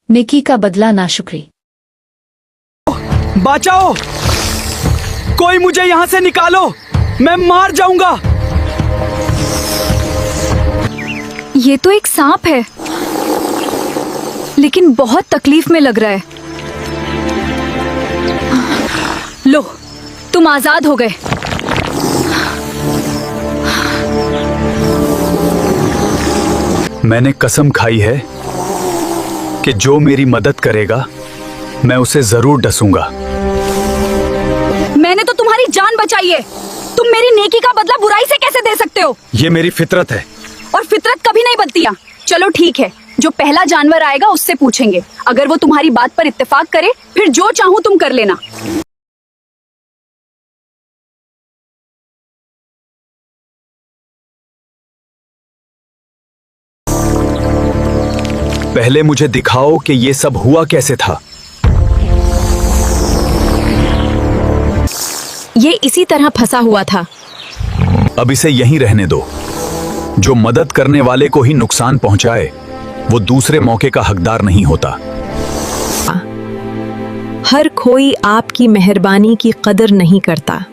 नेकी का बदला नाशुक्री। बचाओ, कोई मुझे यहाँ से निकालो, मैं मार जाऊंगा। ये तो एक सांप है, लेकिन बहुत तकलीफ में लग रहा है। लो, तुम आजाद हो गए। मैंने कसम खाई है कि जो मेरी मदद करेगा मैं उसे जरूर डसूंगा। मैंने तो तुम्हारी जान बचाई है, तुम मेरी नेकी का बदला बुराई से कैसे दे सकते हो? ये मेरी फितरत है। और फितरत कभी नहीं बदलती। चलो ठीक है, जो पहला जानवर आएगा उससे पूछेंगे। अगर वो तुम्हारी बात पर इत्तेफाक करे, फिर जो चाहूं तुम कर लेना। पहले मुझे दिखाओ कि ये सब हुआ कैसे था। ये इसी तरह फंसा हुआ था। अब इसे यहीं रहने दो। जो मदद करने वाले को ही नुकसान पहुंचाए, वो दूसरे मौके का हकदार नहीं होता। हर कोई आपकी मेहरबानी की कदर नहीं करता।